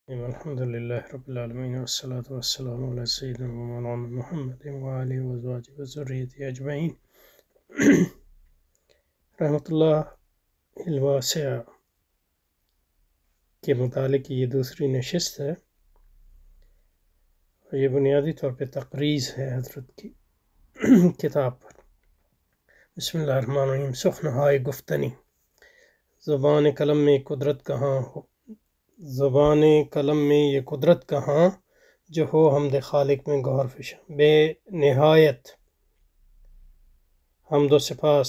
الحمد لله رب العالمين والصلاة والسلام على سيدنا ومولانا محمد وآله وأزواجه وذريته أجمعين رحمۃ اللہ الواسعہ کے متعلق یہ دوسری نشست ہے اور یہ بنیادی طور پہ تقریض ہے حضرت کی کتاب پر۔ بسم اللہ الرحمن الرحیم۔ سخنہائے گفتنی، زبان قلم میں قدرت کہاں ہو، زبان قلم میں یہ قدرت کہاں جو ہو حمد خالق میں گوہر فشاں۔ بے نہایت حمد و سپاس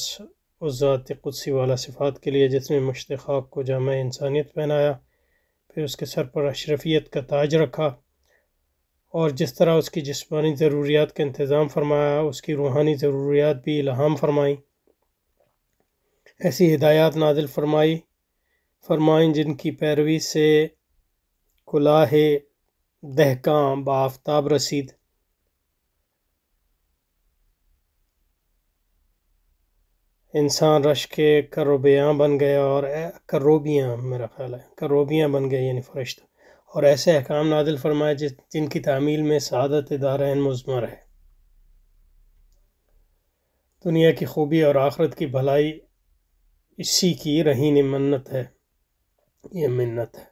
اس ذات قدسی والا صفات کے لیے جس نے مشت خاک کو جامع انسانیت پہنایا، پھر اس کے سر پر اشرفیت کا تاج رکھا، اور جس طرح اس کی جسمانی ضروریات کا انتظام فرمایا اس کی روحانی ضروریات بھی الہام فرمائیں، ایسی ہدایات نازل فرمائیں جن کی پیروی سے کلاه دہقاں بآفتاب رسید۔ انسان رش کے کروبیاں بن گیا اور کروبیاں میرا خیال ہے کروبیاں بن گئے یعنی فرشتہ، اور ایسے احکام نازل فرمائے جن کی تعمیل میں سعادت دارین مضمر ہے۔ دنیا کی خوبی اور آخرت کی بھلائی اسی کی رہین منت ہے، یہ منت ہے،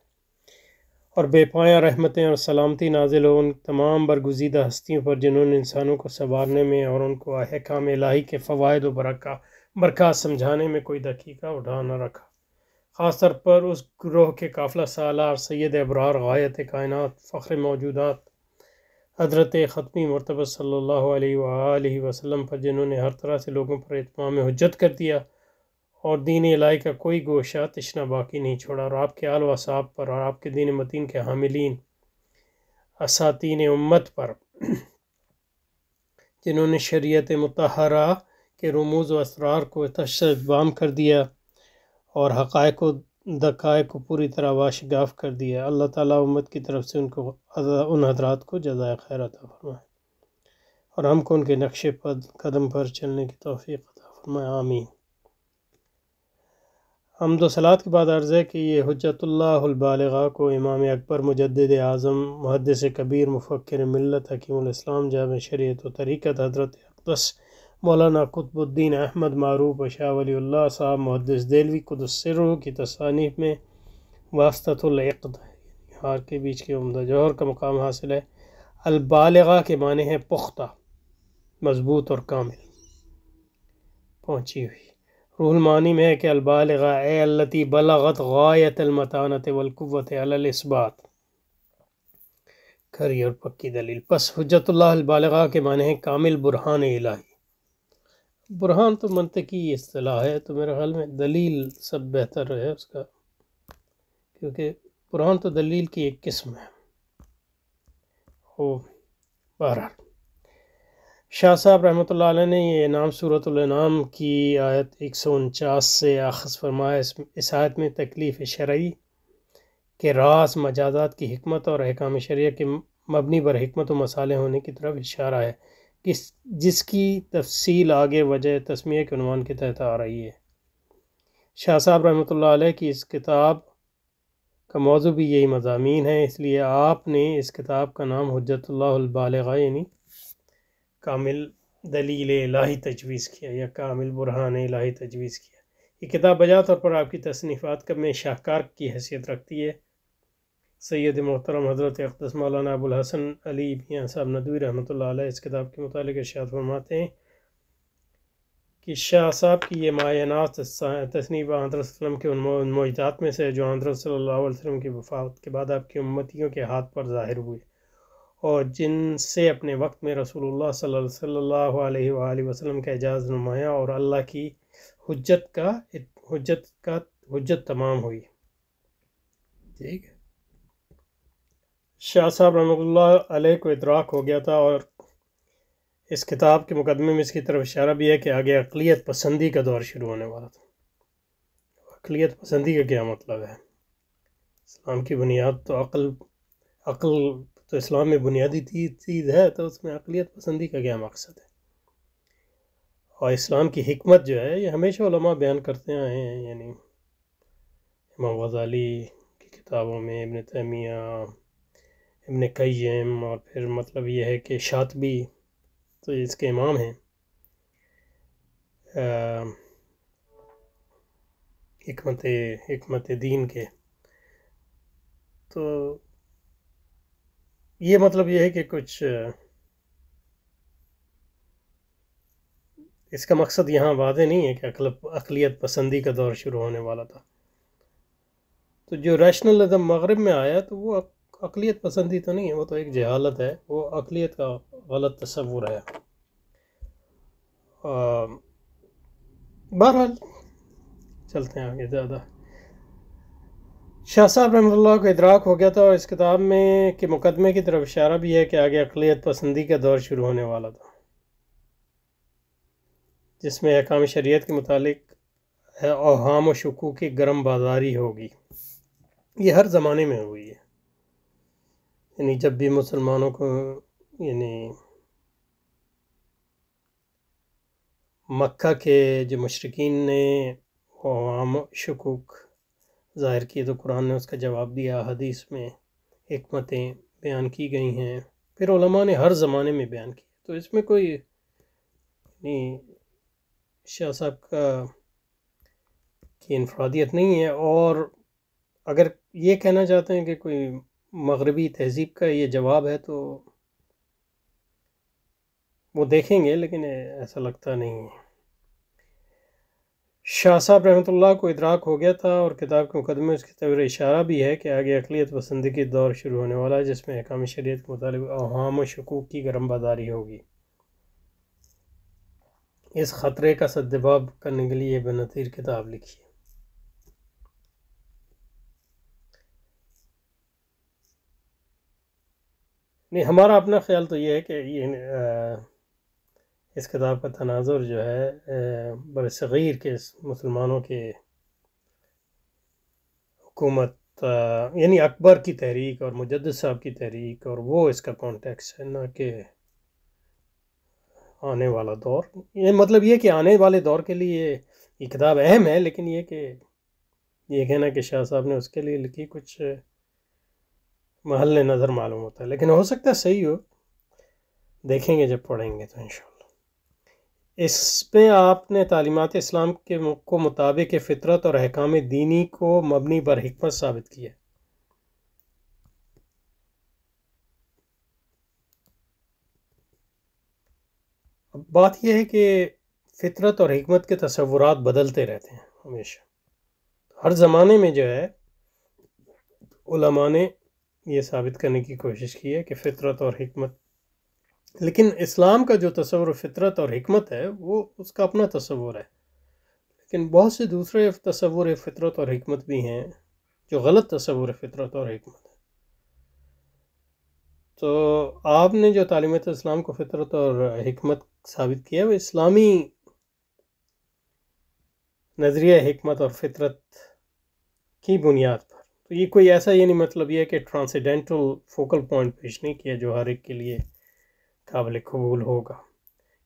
اور بے پایاں رحمتیں اور سلامتی نازل ہو ان تمام برگزیدہ ہستیوں پر جنہوں نے انسانوں کو سنوارنے میں اور ان کو احکام الہی کے فوائد و برکات سمجھانے میں کوئی دقیقہ اٹھا نہ رکھا۔ خاص طور پر اس گروہ کے قافلہ سالار سید ابرار غایت کائنات فخر موجودات حضرت ختمی مرتبہ صلی اللہ علیہ وآلہ وسلم پر جنہوں نے ہر طرح سے لوگوں پر اتمام حجت کر دیا اور دین الہی کا کوئی گوشہ تشنہ باقی نہیں چھوڑا، اور آپ کے آل و اصحاب پر اور آپ کے دین متین کے حاملین اساتین امت پر جنہوں نے شریعت مطہرہ کے رموز و اسرار کو تشبام کر دیا اور حقائق و دقائق کو پوری طرح واشگاف کر دیا۔ اللہ تعالیٰ امت کی طرف سے ان حضرات کو جزائے خیر عطا فرمائے اور ہم کو ان کے نقش قدم پر چلنے کی توفیق عطا فرمائے، آمین۔ حمد و صلات کے بعد عرض ہے کہ یہ حجت اللہ البالغہ کو امام اکبر مجدد اعظم محدث کبیر مفکر ملت حکیم الاسلام جامع شریعت و طریقت حضرت اقدس مولانا قطب الدین احمد معروف شاہ ولی اللہ صاحب محدث دہلوی قدس سرہ کی تصانیف میں واسطۃ العقد ہار کے بیچ کے عمدہ جوہر کا مقام حاصل ہے۔ البالغہ کے معنی ہے پختہ، مضبوط اور کامل، پہنچی ہوئی۔ روح المعانی میں ہے کہ البالغہ اے التی بلغت غایت المتانت والقوت علی الاثبات، کھری اور پکی دلیل۔ پس حجت اللہ البالغہ کے معنی ہے کامل برہان الہی۔ برہان تو منطقی اصطلاح ہے، تو میرے خیال میں دلیل سب بہتر ہے اس کا، کیونکہ برہان تو دلیل کی ایک قسم ہے۔ بہرحال شاہ صاحب رحمۃ اللہ علیہ نے یہ انعام سورۃ الانعام کی آیت 149 سے آخذ فرمایا۔ اس آیت میں تکلیف شرعی کے راز مجازات کی حکمت اور احکام شرعیہ کے مبنی بر حکمت و مصالح ہونے کی طرف اشارہ ہے، جس کی تفصیل آگے وجہ تسمیہ کے عنوان کے تحت آ رہی ہے۔ شاہ صاحب رحمۃ اللہ علیہ کی اس کتاب کا موضوع بھی یہی مضامین ہے، اس لیے آپ نے اس کتاب کا نام حجت اللہ البالغہ یعنی کامل دلیل الہی تجویز کیا یا کامل برہان الہی تجویز کیا۔ یہ کتاب بجا طور پر آپ کی تصنیفات میں شاہکار کی حیثیت رکھتی ہے۔ سید محترم حضرت اقدس مولانا ابو الحسن علی میاں صاحب ندوی رحمۃ اللہ علیہ اس کتاب کے متعلق ارشاد فرماتے ہیں کہ شاہ صاحب کی یہ معینات تصنیف حضرت صلی اللہ علیہ وسلم کے ان معجزات میں سے جو حضرت صلی اللہ علیہ وسلم کی وفات کے بعد آپ کی امتیوں کے ہاتھ پر ظاہر ہوئے اور جن سے اپنے وقت میں رسول اللہ صلی اللہ علیہ وآلہ وسلم کا اعجاز نمایاں اور اللہ کی حجت تمام ہوئی۔ ٹھیک ہے، شاہ صاحب رحمۃ اللہ علیہ کو ادراک ہو گیا تھا، اور اس کتاب کے مقدمے میں اس کی طرف اشارہ بھی ہے کہ آگے عقلیت پسندی کا دور شروع ہونے والا تھا۔ عقلیت پسندی کا کیا مطلب ہے؟ اسلام کی بنیاد تو عقل تو اسلام میں بنیادی چیز ہے، تو اس میں عقلیت پسندی کا کیا مقصد ہے؟ اور اسلام کی حکمت جو ہے یہ ہمیشہ علماء بیان کرتے آئے ہیں، یعنی امام غزالی کی کتابوں میں، ابن تیمیہ، ابن قیم، اور پھر مطلب یہ ہے کہ شاطبی تو اس کے امام ہیں حکمت دین کے. تو یہ مطلب یہ ہے کہ کچھ اس کا مقصد یہاں واضح نہیں ہے کہ اقلیت پسندی کا دور شروع ہونے والا تھا. تو جو ریشنلزم مغرب میں آیا تو وہ اقلیت پسندی تو نہیں ہے، وہ تو ایک جہالت ہے، وہ اقلیت کا غلط تصور ہے. بہرحال چلتے ہیں آگے. زیادہ شاہ صاحب رحمۃ اللہ کو ادراک ہو گیا تھا، اور اس کتاب میں کہ مقدمے کی طرف اشارہ بھی ہے کہ آگے اقلیت پسندی کا دور شروع ہونے والا تھا، جس میں احکام شریعت کے متعلق اوہام و شکوک کی گرم بازاری ہوگی. یہ ہر زمانے میں ہوئی ہے، یعنی جب بھی مسلمانوں کو یعنی مکہ کے جو مشرکین نے اوہام و شکوک ظاہر کیے تو قرآن نے اس کا جواب دیا، حدیث میں حکمتیں بیان کی گئی ہیں، پھر علماء نے ہر زمانے میں بیان کی. تو اس میں کوئی یعنی شاہ صاحب کی انفرادیت نہیں ہے. اور اگر یہ کہنا چاہتے ہیں کہ کوئی مغربی تہذیب کا یہ جواب ہے تو وہ دیکھیں گے، لیکن ایسا لگتا نہیں ہے. شاہ صاحب رحمۃ اللہ کو ادراک ہو گیا تھا، اور کتاب کے مقدمے میں اس کی طرف اشارہ بھی ہے کہ آگے اقلیت پسندی کی دور شروع ہونے والا ہے، جس میں احکام شریعت کے مطابق اوہام و شکوک کی گرم بازاری ہوگی. اس خطرے کا سدجواب کرنے کے لیے ابن نظیر کتاب لکھی ہے. نہیں، ہمارا اپنا خیال تو یہ ہے کہ اس کتاب کا تناظر جو ہے برصغیر کے مسلمانوں کے حکومت یعنی اکبر کی تحریک اور مجدد صاحب کی تحریک، اور وہ اس کا کانٹیکس ہے، نہ کہ آنے والا دور. یہ مطلب یہ کہ آنے والے دور کے لیے یہ کتاب اہم ہے، لیکن یہ کہ یہ کہنا کہ شاہ صاحب نے اس کے لیے لکھی کچھ محل نظر معلوم ہوتا ہے، لیکن ہو سکتا ہے صحیح ہو. دیکھیں گے جب پڑھیں گے تو انشاءاللہ. اس میں آپ نے تعلیمات اسلام کو مطابق فطرت اور احکام دینی کو مبنی بر حکمت ثابت کیا. اب بات یہ ہے کہ فطرت اور حکمت کے تصورات بدلتے رہتے ہیں ہمیشہ. ہر زمانے میں جو ہے علماء نے یہ ثابت کرنے کی کوشش کی ہے کہ فطرت اور حکمت، لیکن اسلام کا جو تصور فطرت اور حکمت ہے وہ اس کا اپنا تصور ہے، لیکن بہت سے دوسرے تصور فطرت اور حکمت بھی ہیں جو غلط تصور فطرت اور حکمت ہے. تو آپ نے جو تعلیمات اسلام کو فطرت اور حکمت ثابت کیا ہے وہ اسلامی نظریہ حکمت اور فطرت کی بنیاد پر. تو یہ کوئی ایسا یہ نہیں مطلب یہ کہ ٹرانسیڈنٹل فوکل پوائنٹ پیش نہیں کیا جو ہر ایک کے لیے قابل قبول ہوگا،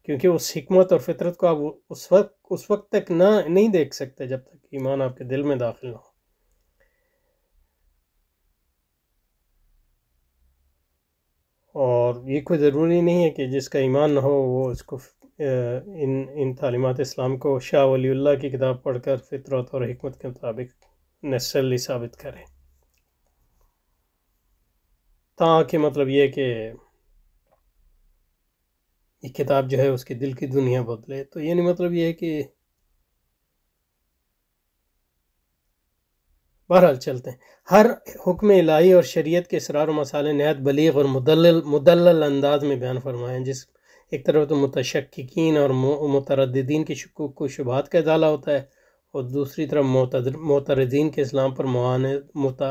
کیونکہ اس حکمت اور فطرت کو آپ اس وقت تک نہیں دیکھ سکتے جب تک ایمان آپ کے دل میں داخل نہ ہو. اور یہ کوئی ضروری نہیں ہے کہ جس کا ایمان نہ ہو وہ اس کو ان تعلیمات اسلام کو شاہ ولی اللہ کی کتاب پڑھ کر فطرت اور حکمت کے مطابق نیسرلی ثابت کرے. تاکہ مطلب یہ کہ یہ کتاب جو ہے اس کے دل کی دنیا بدلے. تو یہ نہیں مطلب یہ ہے کہ بہرحال چلتے ہیں. ہر حکم الہی اور شریعت کے اسرار و مسائل نہایت بلیغ اور مدلل انداز میں بیان فرمائے ہیں، جس ایک طرف تو متشککین اور مترددین کی شکوک و شبہات کا ازالہ ہوتا ہے، اور دوسری طرف معترضین کے اسلام پر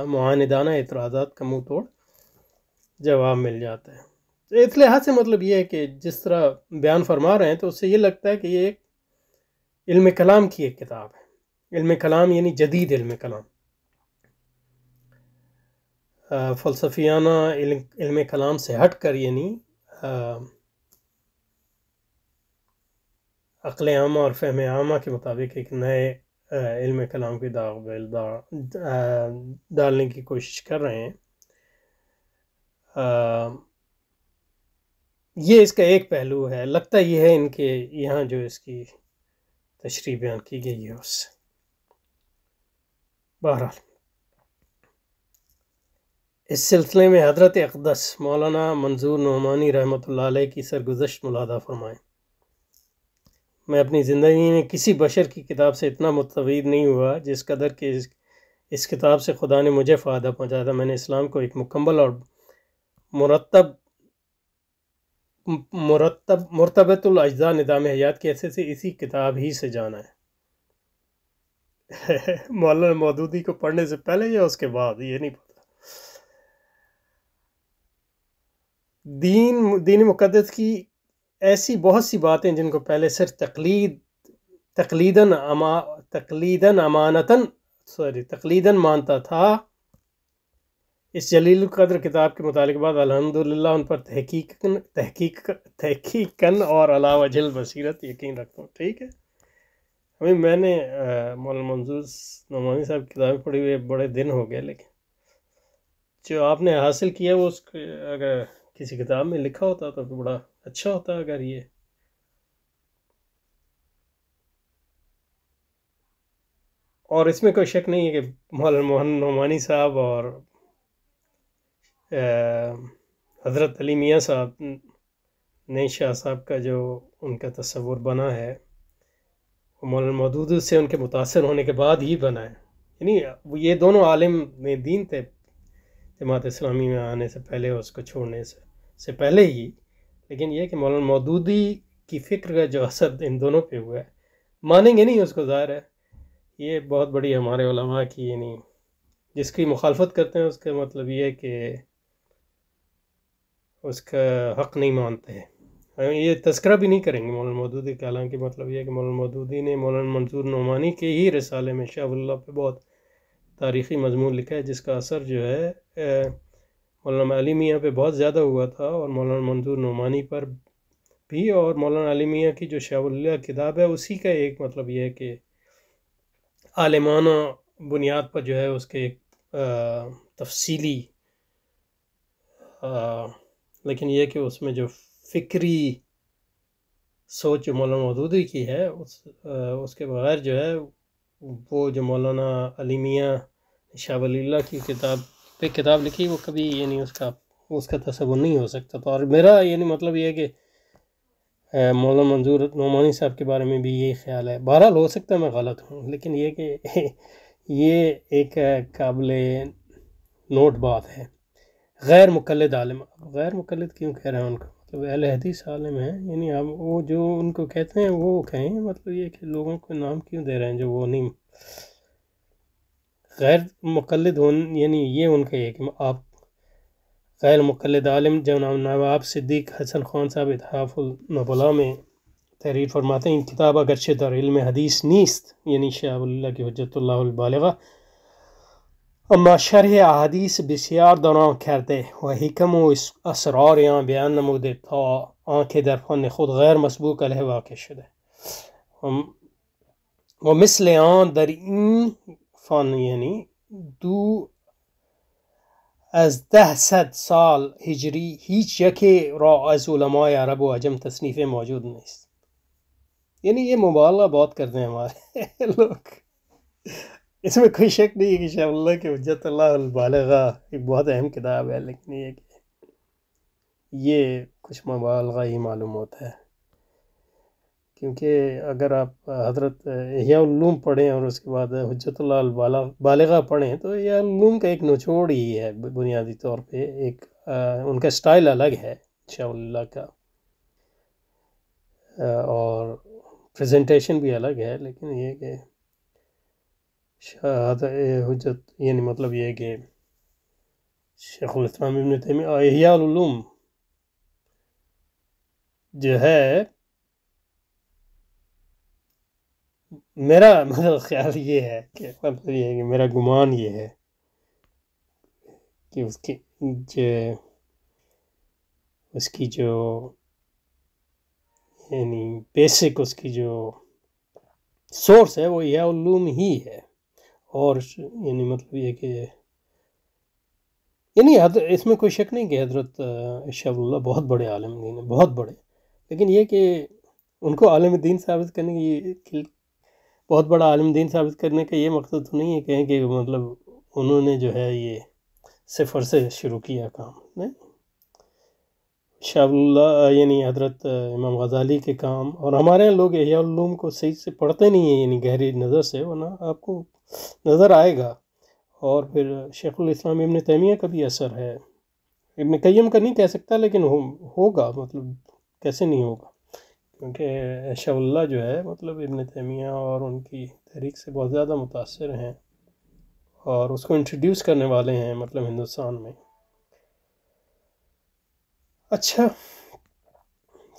معاندانہ اعتراضات کا منہ توڑ جواب مل جاتا ہے. تو اس لحاظ سے مطلب یہ ہے کہ جس طرح بیان فرما رہے ہیں تو اس سے یہ لگتا ہے کہ یہ ایک علم کلام کی ایک کتاب ہے. علم کلام یعنی جدید علم کلام، فلسفیانہ علم کلام سے ہٹ کر، یعنی عقل عامہ اور فہم عامہ کے مطابق ایک نئے علم کلام کی داغ بیل ڈالنے کی کوشش کر رہے ہیں. یہ اس کا ایک پہلو ہے. لگتا یہ ہے ان کے یہاں جو اس کی تشریح بیان کی گئی ہے اس سے. بہرحال اس سلسلے میں حضرت اقدس مولانا منظور نعمانی رحمۃ اللہ علیہ کی سرگزشت ملاحظہ فرمائیں. میں اپنی زندگی میں کسی بشر کی کتاب سے اتنا متفید نہیں ہوا جس قدر کہ اس کتاب سے خدا نے مجھے فائدہ پہنچایا تھا. میں نے اسلام کو ایک مکمل اور مرتبط الاجزاء نظام حیات کے حیثیت سے اسی کتاب ہی سے جانا ہے. مولانا مودودی کو پڑھنے سے پہلے یا اس کے بعد یہ نہیں پتا. دین مقدس کی ایسی بہت سی باتیں جن کو پہلے صرف تقلیداً مانتا تھا، اس جلیل القدر کتاب کے مطالعے کے بعد الحمدللہ ان پر تحقیقاً اور علی وجہ البصیرت یقین رکھتا ہوں. ٹھیک ہے. ابھی میں نے مولانا منظور نعمانی صاحب کی کتابیں پڑھی ہوئے بڑے دن ہو گئے، لیکن جو آپ نے حاصل کیا وہ اس اگر کسی کتاب میں لکھا ہوتا تو بڑا اچھا ہوتا. اگر یہ اور اس میں کوئی شک نہیں ہے کہ مولانا موہن نعمانی صاحب اور حضرت علی میاں صاحب نے شاہ صاحب کا جو ان کا تصور بنا ہے وہ مولانا مودودی سے ان کے متاثر ہونے کے بعد ہی بنا ہے. یعنی یہ دونوں عالم دین تھے جماعت اسلامی میں آنے سے پہلے، اس کو چھوڑنے سے پہلے ہی. لیکن یہ کہ مولانا مودودی کی فکر کا جو اثر ان دونوں پہ ہوا ہے، مانیں گے نہیں اس کو، ظاہر ہے. یہ بہت بڑی ہمارے علماء کی، یعنی جس کی مخالفت کرتے ہیں اس کا مطلب یہ ہے کہ اس کا حق نہیں مانتے ہیں. یہ تذکرہ بھی نہیں کریں گے مولانا مودودی کا، حالانکہ مطلب یہ ہے کہ مولانا مودودی نے مولانا منظور نعمانی کے ہی رسالے میں شاہ ولی اللہ پہ بہت تاریخی مضمون لکھا ہے، جس کا اثر جو ہے مولانا علی میاں پہ بہت زیادہ ہوا تھا، اور مولانا منظور نعمانی پر بھی. اور مولانا علی میاں کی جو شاہ ولی اللہ کتاب ہے اسی کا ایک مطلب یہ ہے کہ عالمانہ بنیاد پر جو ہے اس کے ایک تفصیلی لیکن یہ کہ اس میں جو فکری سوچ جو مولانا مودودی کی ہے اس کے بغیر جو ہے وہ جو مولانا علی میاں شاہ ولی اللہ کی کتاب لکھی وہ کبھی یعنی اس کا تصور نہیں ہو سکتا. تو اور میرا یعنی مطلب یہ ہے کہ مولانا منظور نعمانی صاحب کے بارے میں بھی یہی خیال ہے. بہرحال ہو سکتا ہے میں غلط ہوں، لیکن یہ کہ یہ ایک قابل نوٹ بات ہے. غیر مقلد عالم، غیر مقلد کیوں کہہ رہے ہیں ان کو؟ مطلب اہل حدیث عالم ہیں، یعنی اب وہ جو ان کو کہتے ہیں وہ کہیں، مطلب یہ کہ لوگوں کو نام کیوں دے رہے ہیں جو وہ نہیں. غیر مقلد یعنی یہ ان کا یہ کہ آپ غیر مقلد عالم جناب نواب صدیق حسن خان صاحب اتحاف النبلاء میں تحریر فرماتے ہیں این کتاب اگرچہ در علم حدیث نیست، یعنی شاہ ولی اللہ کی حجت اللہ البالغہ، اما شرح احادیث بسیار در آن کرده و حکم و اسرار آن بیان نموده تا آنکه در فن خود غیر مسبوق علیه واقع شده و مثل آن در این فن یعنی دو از 100 سال هجری هیچ یکی را از علماء عرب و عجم تصنیف موجود نیست. یعنی یہ مبالغہ بہت کرتے ہیں ہمارے لوگ. اس میں کوئی شک نہیں ہے کہ شاہ اللہ کی حجت اللہ البالغہ ایک بہت اہم کتاب ہے، لیکن یہ کہ یہ کچھ مبالغہ ہی معلوم ہوتا ہے. کیونکہ اگر آپ حضرت احیاء العلوم پڑھیں اور اس کے بعد حجت اللہ البالغہ پڑھیں تو احیاء العلوم کا ایک نچوڑ ہی ہے بنیادی طور پہ. ایک ان کا سٹائل الگ ہے شاہ ولی اللہ کا، اور پریزنٹیشن بھی الگ ہے. لیکن یہ کہ حجت یعنی مطلب یہ ہے کہ شیخ الاسلام ابن تیمیہ احیاء العلوم جو ہے، میرا مطلب خیال یہ ہے کہ مطلب یہ ہے کہ میرا گمان یہ ہے کہ اس کی جو یعنی بیسک اس کی جو سورس ہے وہ احیاء العلوم ہی ہے، اور یعنی مطلب یہ کہ یعنی اس میں کوئی شک نہیں کہ حضرت شاہ ولی اللہ بہت بڑے عالم دین ہیں، بہت بڑے، لیکن یہ کہ ان کو عالم دین ثابت کرنے کی، بہت بڑا عالم دین ثابت کرنے کا یہ مقصد تو نہیں ہے کہیں کہ مطلب انہوں نے جو ہے یہ صفر سے شروع کیا کام، نہیں، شاہ اللہ یعنی حضرت امام غزالی کے کام، اور ہمارے یہاں لوگ احیاء العلوم کو صحیح سے پڑھتے نہیں ہیں یعنی گہری نظر سے، ورنہ آپ کو نظر آئے گا۔ اور پھر شیخ الاسلام ابن تیمیہ کا بھی اثر ہے، ابن قیم کا نہیں کہہ سکتا لیکن ہوگا، مطلب کیسے نہیں ہوگا، کیونکہ شاہ اللہ جو ہے مطلب ابن تیمیہ اور ان کی تحریک سے بہت زیادہ متاثر ہیں اور اس کو انٹروڈیوس کرنے والے ہیں مطلب ہندوستان میں۔ اچھا،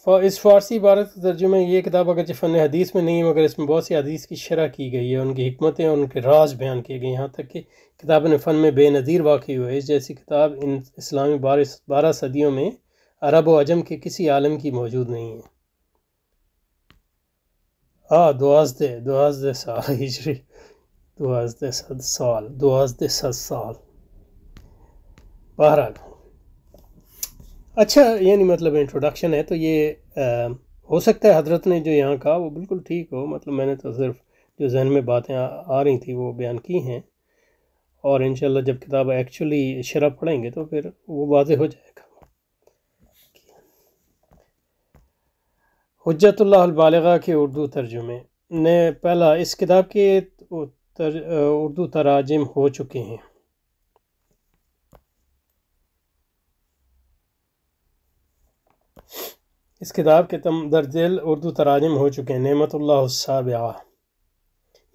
اس فارسی عبارت کا ترجمہ، یہ کتاب اگرچہ فن حدیث میں نہیں ہے مگر اس میں بہت سی حدیث کی شرح کی گئی ہے، ان کی حکمتیں اور ان کے راز بیان کیے گئے، یہاں تک کہ کتاب نے فن میں بے نظیر واقع ہوئے۔ اس جیسی کتاب ان اسلامی 12 صدیوں میں عرب و عجم کے کسی عالم کی موجود نہیں ہے۔ 12 سال ہجری، 12 سال بہرحال۔ اچھا، یعنی مطلب انٹروڈکشن ہے، تو یہ ہو سکتا ہے حضرت نے جو یہاں کہا وہ بالکل ٹھیک ہو، مطلب میں نے تو صرف جو ذہن میں باتیں آ رہی تھی وہ بیان کی ہیں، اور انشاءاللہ جب کتاب ایکچولی شرح پڑھیں گے تو پھر وہ واضح ہو جائے گا۔ حجت اللہ البالغہ کے اردو ترجمے نے پہلا، اس کتاب کے اردو تراجم ہو چکے ہیں۔ اس کتاب کے درجل اردو تراجم ہو چکے ہیں۔ نعمت اللہ السابعہ،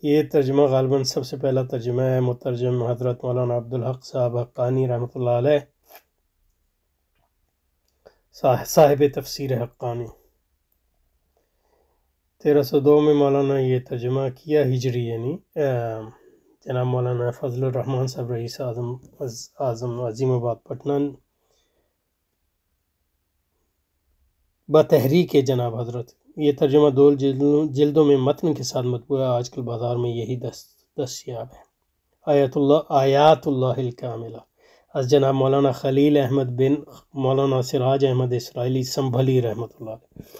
یہ ترجمہ غالباً سب سے پہلا ترجمہ ہے، مترجم حضرت مولانا عبدالحق صاحب حقانی رحمۃ اللہ علیہ، صاحب تفسیر حقانی۔ 1302 میں مولانا یہ ترجمہ کیا ہجری، یعنی جناب مولانا فضل الرحمن صاحب رئیس اعظم عظیم آباد پٹنہ بتحریک جناب حضرت، یہ ترجمہ 2 جلدوں میں متن کے ساتھ مطبوع ہے، آج کل بازار میں یہی دستیاب ہے۔ آیات اللہ الکاملہ، از جناب مولانا خلیل احمد بن مولانا سراج احمد اسرائیلی سنبھلی رحمۃ اللہ علیہ،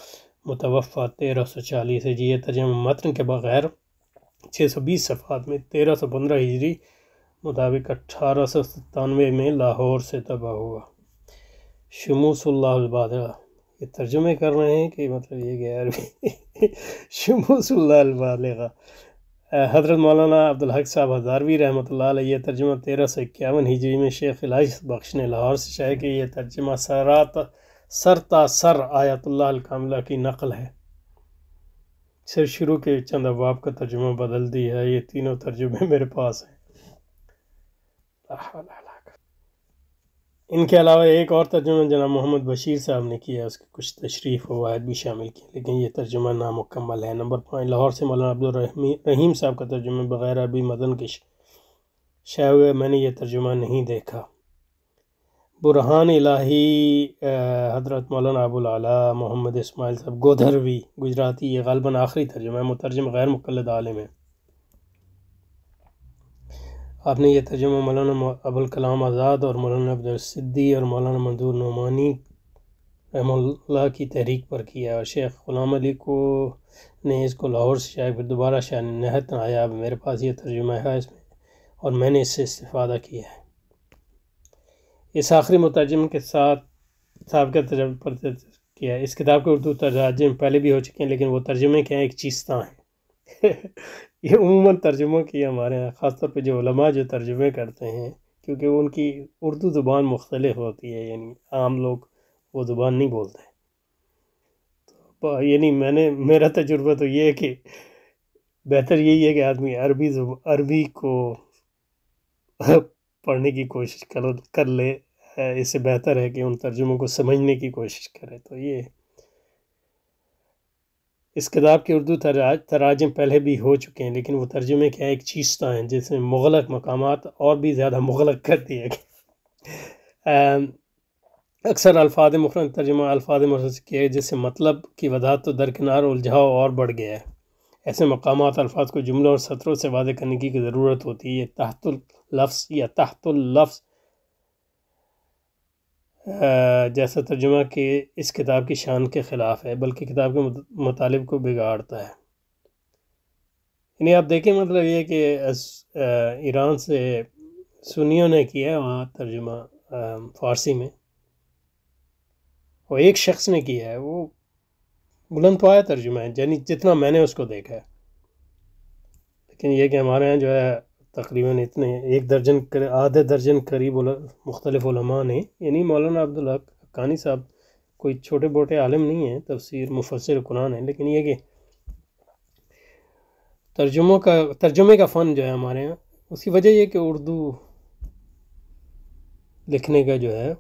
متوفہ 1340 ہجری۔ یہ ترجمہ متن کے بغیر 620 صفحات میں 1315 ہجری مطابق 1897 میں لاہور سے طبع ہوا۔ شموس اللہ البالغہ، یہ ترجمے کر رہے ہیں کہ مطلب یہ کہ عربی شموس اللہ البالغہ، حضرت مولانا عبدالحق صاحب ہزاروی رحمۃ اللہ علیہ، یہ ترجمہ 1351 ہجری میں شیخ الہی بخش نے لاہور سے شائع کہ یہ ترجمہ سر سر آیات اللہ الکاملہ کی نقل ہے، صرف شروع کے چند ابواب کا ترجمہ بدل دی ہے۔ یہ تینوں ترجمے میرے پاس ہیں۔ ان کے علاوہ ایک اور ترجمہ جناب محمد بشیر صاحب نے کیا، اس کی کچھ تشریح فوائد بھی شامل کی، لیکن یہ ترجمہ نامکمل ہے۔ نمبر 5، لاہور سے مولانا عبدالرحیم صاحب کا ترجمہ بغیر عربی متن کے شائع ہوئے، میں نے یہ ترجمہ نہیں دیکھا۔ برہان الہی، حضرت مولانا ابو العلا محمد اسماعیل صاحب گودھروی گجراتی، یہ غالباً آخری ترجمہ ہے، مترجم غیر مقلد عالم ہے۔ آپ نے یہ ترجمہ مولانا ابوالکلام آزاد اور مولانا عبدالصدی اور مولانا منظور نعمانی رحمہ اللہ کی تحریک پر کیا، اور شیخ غلام علی نے اس کو لاہور سے شائع، پھر دوبارہ شائع نہایت نایاب ہے۔ میرے پاس یہ ترجمہ ہے اس میں، اور میں نے اس سے استفادہ کیا ہے۔ اس آخری مترجم کے ساتھ صاحب کا ترجمہ پر کیا ہے۔ اس کتاب کے اردو تراجم پہلے بھی ہو چکے ہیں، لیکن وہ ترجمے کے ہیں ایک چیستہ ہیں یہ عموماً ترجموں کی ہمارے یہاں خاص طور پہ جو علماء جو ترجمے کرتے ہیں، کیونکہ ان کی اردو زبان مختلف ہوتی ہے، یعنی عام لوگ وہ زبان نہیں بولتے، تو یعنی میرا تجربہ تو یہ ہے کہ بہتر یہی ہے کہ آدمی عربی کو پڑھنے کی کوشش کر لے، اس سے بہتر ہے کہ ان ترجموں کو سمجھنے کی کوشش کرے۔ تو یہ اس کتاب کے اردو تراجم پہلے بھی ہو چکے ہیں، لیکن وہ ترجمے کے ایک چیستہ ہیں جس میں مغلق مقامات اور بھی زیادہ مغلق کر دیے گئے۔ اکثر الفاظ مختصر ترجمہ الفاظ مختصر کیا ہے، جس سے مطلب کی وضاحت تو درکنار الجھاؤ اور بڑھ گیا ہے۔ ایسے مقامات الفاظ کو جملوں اور سطروں سے واضح کرنے کی ضرورت ہوتی ہے۔ یہ تحت اللفظ یا تحت اللفظ جیسا ترجمہ کہ اس کتاب کی شان کے خلاف ہے، بلکہ کتاب کے مطالب کو بگاڑتا ہے۔ یعنی آپ دیکھیں مطلب یہ کہ ایران سے سنیوں نے کیا ہے وہاں ترجمہ فارسی میں، وہ ایک شخص نے کیا ہے، وہ بلند پایا ترجمہ ہے، یعنی جتنا میں نے اس کو دیکھا ہے۔ لیکن یہ کہ ہمارے ہاں جو ہے تقریباً اتنے ایک درجن آدھے درجن قریب مختلف علماء نے، یعنی مولانا عبدالحق حقانی صاحب کوئی چھوٹے موٹے عالم نہیں ہیں، تفسیر مفسر قرآن ہیں، لیکن یہ کہ ترجمے کا فن جو ہے ہمارے یہاں، اس کی وجہ یہ کہ اردو لکھنے کا جو ہے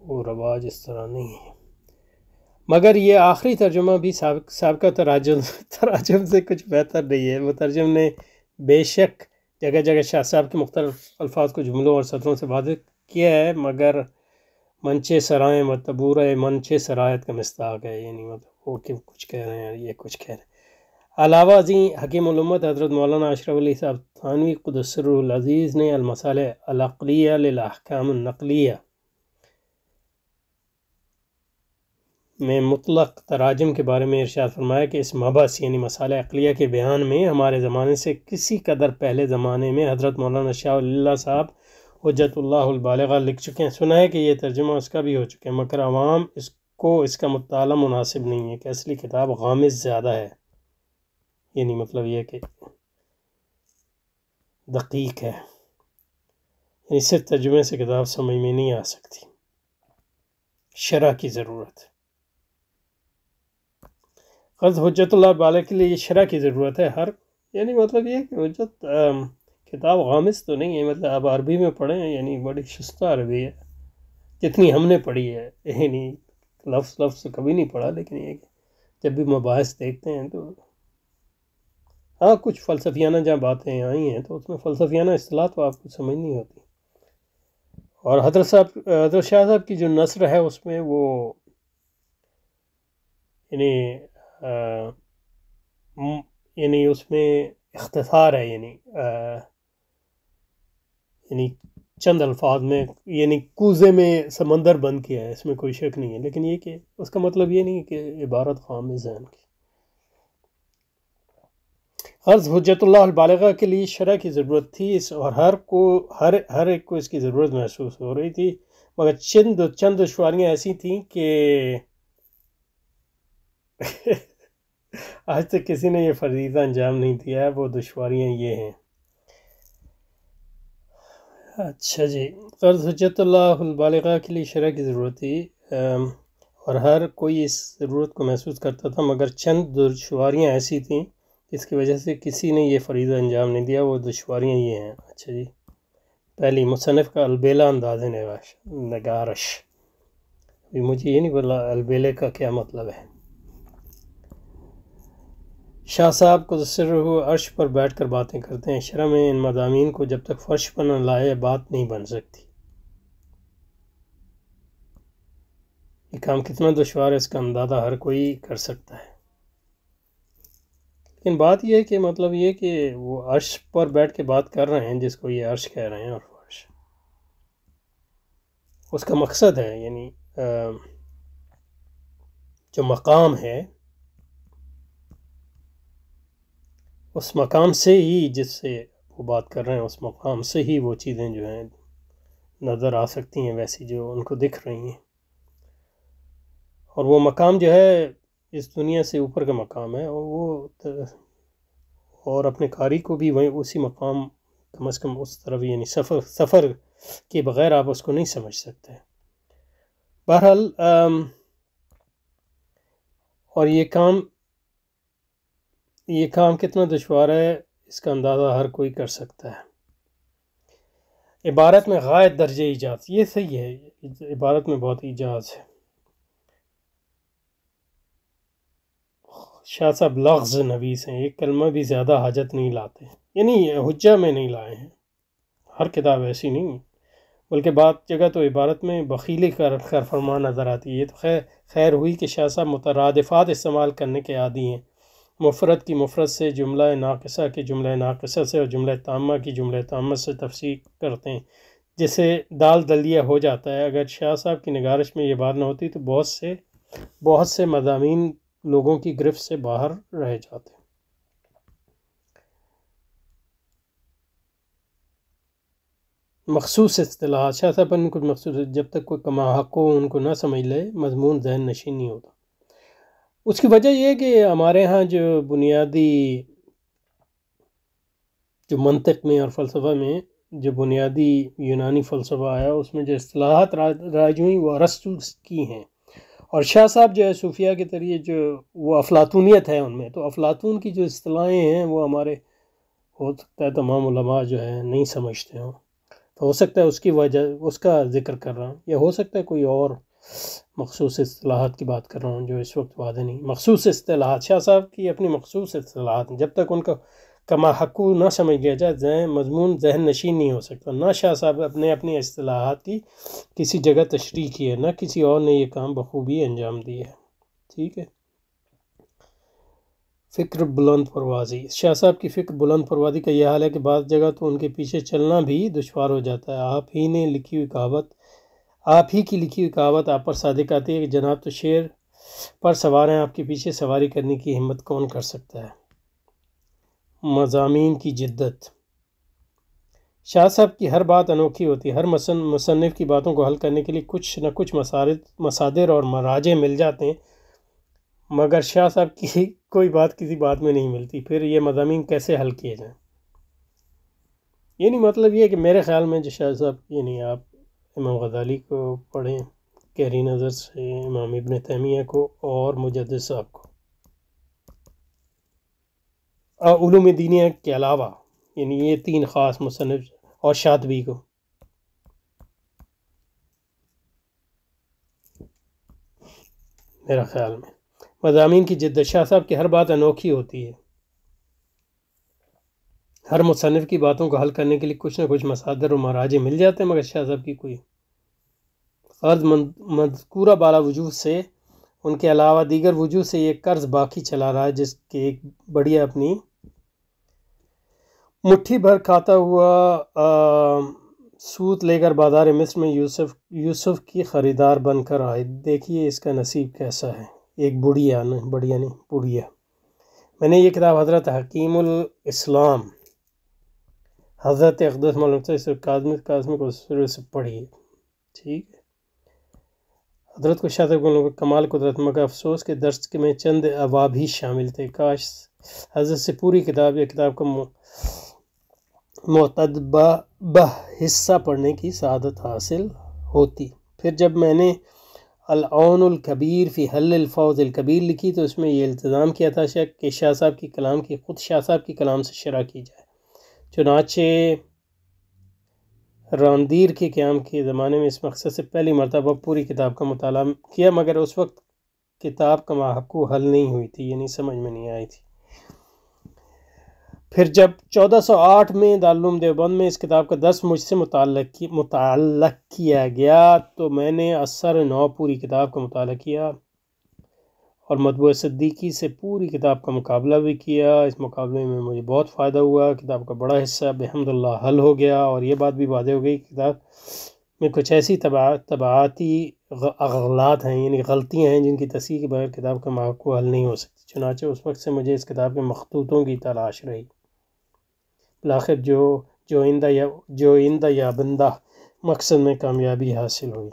وہ رواج اس طرح نہیں ہے۔ مگر یہ آخری ترجمہ بھی سابقہ تراجم سے کچھ بہتر نہیں ہے۔ مترجم نے بے شک جگہ جگہ شاہ صاحب کے مختلف الفاظ کو جملوں اور سطروں سے واضح کیا ہے، مگر منچے سرائیں متبور منچے سرایت کا مصداق ہے، یعنی مطلب وہ کچھ کہہ رہے ہیں یہ کچھ کہہ رہے ہیں۔ علاوہ ازیں حکیم الامت حضرت مولانا اشرف علی صاحب تھانوی قدس سرہ العزیز نے المصالح العقلیہ للاحکام النقلیہ میں مطلق تراجم کے بارے میں ارشاد فرمایا کہ اس مبحث یعنی مصالح عقلیہ کے بیان میں ہمارے زمانے سے کسی قدر پہلے زمانے میں حضرت مولانا شاہ ولی اللہ صاحب حجت اللہ البالغہ لکھ چکے ہیں۔ سنا ہے کہ یہ ترجمہ اس کا بھی ہو چکے ہیں، مگر عوام اس کا مطالعہ مناسب نہیں ہے کہ اصلی کتاب غامض زیادہ ہے، یعنی مطلب یہ کہ دقیق ہے، یعنی صرف ترجمے سے کتاب سمجھ میں نہیں آ سکتی، شرح کی ضرورت ہے۔ غرض حجت اللہ بالغ کے لیے یہ شرح کی ضرورت ہے، یعنی مطلب یہ کہ حجت کتاب غامض تو نہیں ہے، مطلب آپ عربی میں پڑھیں، یعنی بڑی شستہ عربی ہے جتنی ہم نے پڑھی ہے، یعنی لفظ تو کبھی نہیں پڑھا، لیکن یہ کہ جب بھی مباحث دیکھتے ہیں تو ہاں کچھ فلسفیانہ جہاں باتیں آئی ہیں تو اس میں فلسفیانہ اصطلاح تو آپ کو سمجھ نہیں ہوتی۔ اور حضرت شاہ صاحب کی جو نثر ہے اس میں وہ یعنی اس میں اختصار ہے، یعنی چند الفاظ میں، یعنی کوزے میں سمندر بند کیا ہے، اس میں کوئی شک نہیں ہے، لیکن یہ کہ اس کا مطلب یہ نہیں کہ عبارت غامض ہے ان کی۔ غرض حجت اللہ البالغہ کے لیے شرح کی ضرورت تھی، اور ہر ایک کو اس کی ضرورت محسوس ہو رہی تھی، مگر چند دشواریاں ایسی تھیں کہ آج تک کسی نے یہ فریضہ انجام نہیں دیا ہے۔ وہ دشواریاں یہ ہیں۔ اچھا جی، غرض حجت اللہ البالغہ کے لیے شرح کی ضرورت تھی، اور ہر کوئی اس ضرورت کو محسوس کرتا تھا، مگر چند دشواریاں ایسی تھیں جس کی وجہ سے کسی نے یہ فریضہ انجام نہیں دیا۔ وہ دشواریاں یہ ہیں۔ اچھا جی، پہلی، مصنف کا البیلہ انداز نگارش۔ مجھے یہ نہیں پتا البیلے کا کیا مطلب ہے۔ شاہ صاحب کو سرہ عرش پر بیٹھ کر باتیں کرتے ہیں، شرح میں ان مضامین کو جب تک فرش پر نہ لائے بات نہیں بن سکتی۔ یہ کام کتنا دشوار ہے اس کا اندازہ ہر کوئی کر سکتا ہے، لیکن بات یہ ہے کہ مطلب یہ کہ وہ عرش پر بیٹھ کے بات کر رہے ہیں، جس کو یہ عرش کہہ رہے ہیں، اور فرش اس کا مقصد ہے، یعنی جو مقام ہے اس مقام سے ہی جس سے وہ بات کر رہے ہیں، اس مقام سے ہی وہ چیزیں جو ہیں نظر آ سکتی ہیں ویسی جو ان کو دکھ رہی ہیں، اور وہ مقام جو ہے اس دنیا سے اوپر کا مقام ہے، اور اپنے قاری کو بھی وہیں اسی مقام کم از کم اس طرف، یعنی سفر کے بغیر آپ اس کو نہیں سمجھ سکتے۔ بہرحال اور یہ کام کتنا دشوار ہے اس کا اندازہ ہر کوئی کر سکتا ہے۔ عبارت میں غائب درجہ ایجاز، یہ صحیح ہے، عبارت میں بہت ایجاز ہے۔ شاہ صاحب لغز نویس ہیں، ایک کلمہ بھی زیادہ حاجت نہیں لاتے، یعنی حجہ میں نہیں لائے ہیں، ہر کتاب ایسی نہیں ہے، بلکہ بعض جگہ تو عبارت میں بخیلی کر فرما نظر آتی ہے۔ یہ تو خیر ہوئی کہ شاہ صاحب مترادفات استعمال کرنے کے عادی ہیں، مفرد کی مفرد سے، جملہ ناقصہ کی جملہ ناقصہ سے، اور جملہ تامہ کی جملہ تامہ سے تفسیر کرتے ہیں، جسے دال دلیہ ہو جاتا ہے۔ اگر شاہ صاحب کی نگارش میں یہ بات نہ ہوتی تو بہت سے مضامین لوگوں کی گرفت سے باہر رہ جاتے۔ مخصوص اصطلاحات، شاہ صاحب ان کو مخصوص، جب تک کوئی کما حق کو ان کو نہ سمجھ لے مضمون ذہن نشین نہیں ہوتا۔ اس کی وجہ یہ ہے کہ ہمارے ہاں جو بنیادی جو منطق میں اور فلسفہ میں جو بنیادی یونانی فلسفہ آیا، اس میں جو اصطلاحات رائج ہوئیں وہ ارسطو کی ہیں، اور شاہ صاحب جو ہے صوفیہ کے ذریعے جو وہ افلاطونیت ہے ان میں، تو افلاطون کی جو اصطلاحیں ہیں وہ ہمارے ہو سکتا ہے تمام علماء جو ہے نہیں سمجھتے ہوں، تو ہو سکتا ہے اس کی وجہ اس کا ذکر کر رہا ہوں، یا ہو سکتا ہے کوئی اور مخصوص اصطلاحات کی بات کر رہا ہوں جو اس وقت واضح نہیں۔ مخصوص اصطلاحات، شاہ صاحب کی اپنی مخصوص اصطلاحات ہیں، جب تک ان کا کما حقو نہ سمجھ لیا جائے مضمون ذہن نشین نہیں ہو سکتا۔ نہ شاہ صاحب اپنی اصطلاحات کی کسی جگہ تشریح کی ہے، نہ کسی اور نے یہ کام بخوبی انجام دی ہے۔ ٹھیک ہے۔ فکر بلند پروازی، شاہ صاحب کی فکر بلند پروازی کا یہ حال ہے کہ بعض جگہ تو ان کے پیچھے چلنا بھی دشوار ہو جاتا ہے۔ آپ ہی کی لکھی ہوئی کہاوت آپ پر صادق آتی ہے کہ جناب تو شیر پر سوار ہیں، آپ کے پیچھے سواری کرنے کی ہمت کون کر سکتا ہے۔ مضامین کی جدت، شاہ صاحب کی ہر بات انوکھی ہوتی ہے۔ ہر مصنف کی باتوں کو حل کرنے کے لیے کچھ نہ کچھ مصادر اور مراجع مل جاتے ہیں، مگر شاہ صاحب کی کوئی بات کسی بات میں نہیں ملتی، پھر یہ مضامین کیسے حل کیے جائیں؟ یعنی مطلب یہ ہے کہ میرے خیال میں جو شاہ صاحب، یعنی آپ امام غزالی کو پڑھیں گہری نظر سے، امام ابن تیمیہ کو، اور مجدد صاحب کو، علوم دینیہ کے علاوہ، یعنی یہ تین خاص مصنف، اور شاطبی کو۔ میرا خیال میں مضامین کی جدت، شاہ صاحب کی ہر بات انوکھی ہوتی ہے۔ ہر مصنف کی باتوں کو حل کرنے کے لیے کچھ نہ کچھ مصادر و مراجع مل جاتے ہیں، مگر شاہ صاحب کی کوئی قرض مذکورہ بالا وجوہ سے، ان کے علاوہ دیگر وجوہ سے یہ قرض باقی چلا رہا ہے، جس کے ایک بڑھیا اپنی مٹھی بھر کھاتا ہوا سوت لے کر بازار مصر میں یوسف کی خریدار بن کر آئے۔ دیکھیے اس کا نصیب کیسا ہے۔ ایک بڑھیا میں نے یہ کتاب حضرت حکیم الاسلام حضرت اقدس مولانا کاظمی کو سے پڑھی ہے۔ ٹھیک ہے۔ حضرت کو شاطب کو کمال قدرت، مگر افسوس کے درس میں چند ابواب ہی شامل تھے، کاش حضرت سے پوری کتاب کا معتدبہ حصہ پڑھنے کی سعادت حاصل ہوتی۔ پھر جب میں نے العون الکبیر فی حل الفوز الکبیر لکھی تو اس میں یہ التزام کیا تھا کہ شاہ صاحب کی کلام کی خود شاہ صاحب کی کلام سے شرح کی جائے۔ چنانچہ راندیر کے قیام کے زمانے میں اس مقصد سے پہلی مرتبہ پوری کتاب کا مطالعہ کیا، مگر اس وقت کتاب کا ماحقو حل نہیں ہوئی تھی، یعنی سمجھ میں نہیں آئی تھی۔ پھر جب 1408 میں دارالعلوم دیوبند میں اس کتاب کا درس مجھ سے متعلق کیا گیا تو میں نے اثر نو پوری کتاب کا مطالعہ کیا اور مطبوع صدیقی سے پوری کتاب کا مقابلہ بھی کیا۔ اس مقابلے میں مجھے بہت فائدہ ہوا، کتاب کا بڑا حصہ بحمداللہ حل ہو گیا، اور یہ بات بھی واضح ہو گئی کہ کتاب میں کچھ ایسی طبعاتی اغلاط ہیں، یعنی غلطیاں ہیں، جن کی تصحیح کے بغیر کتاب کا ماحقو حل نہیں ہو سکتی۔ چنانچہ اس وقت سے مجھے اس کتاب کے مخطوطوں کی تلاش رہی۔ بالآخر جو آئندہ یا بندہ مقصد میں کامیابی حاصل ہوئی۔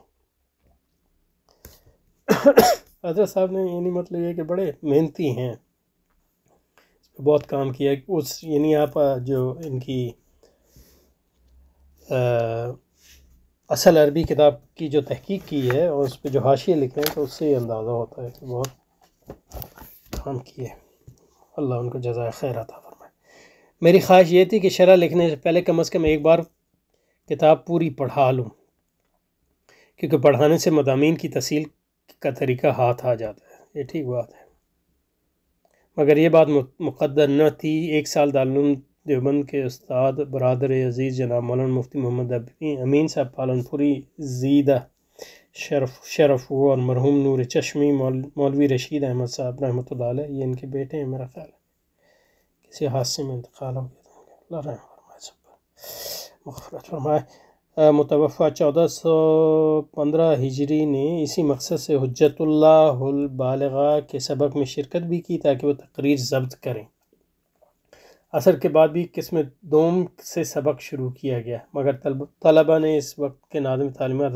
حضرت صاحب نے یعنی مطلب یہ کہ بڑے محنتی ہیں، اس پہ بہت کام کیا۔ یعنی آپ جو ان کی اصل عربی کتاب کی جو تحقیق کی ہے اور اس پہ جو حاشیے لکھے ہیں تو اس سے یہ اندازہ ہوتا ہے کہ بہت کام کیے۔ اللہ ان کو جزائے خیر عطا فرمائے۔ میری خواہش یہ تھی کہ شرح لکھنے سے پہلے کم از کم ایک بار کتاب پوری پڑھا لوں، کیونکہ پڑھانے سے مضامین کی تحصیل کا طریقہ ہاتھ آ جاتا ہے۔ یہ ٹھیک بات ہے، مگر یہ بات مقدر نہ تھی۔ ایک سال دارالعلوم دیوبند کے استاد برادر عزیز جناب مولانا مفتی محمد امین صاحب پالن پوری زیدہ شرف وہ اور مرحوم نور چشمی مولوی رشید احمد صاحب رحمۃ اللہ علیہ، یہ ان کے بیٹے ہیں میرا خیال ہے، کسی حادثے میں انتقال ہو گیا تھا، اللہ رحم فرمائے، سب پر مغفرت فرمائے۔ متوفہ 1415 ہجری نے اسی مقصد سے حجت اللہ البالغہ کے سبق میں شرکت بھی کی تاکہ وہ تقریر ضبط کریں۔ عصر کے بعد بھی قسم دوم سے سبق شروع کیا گیا، مگر طلبہ نے اس وقت کے ناظم تعلیمات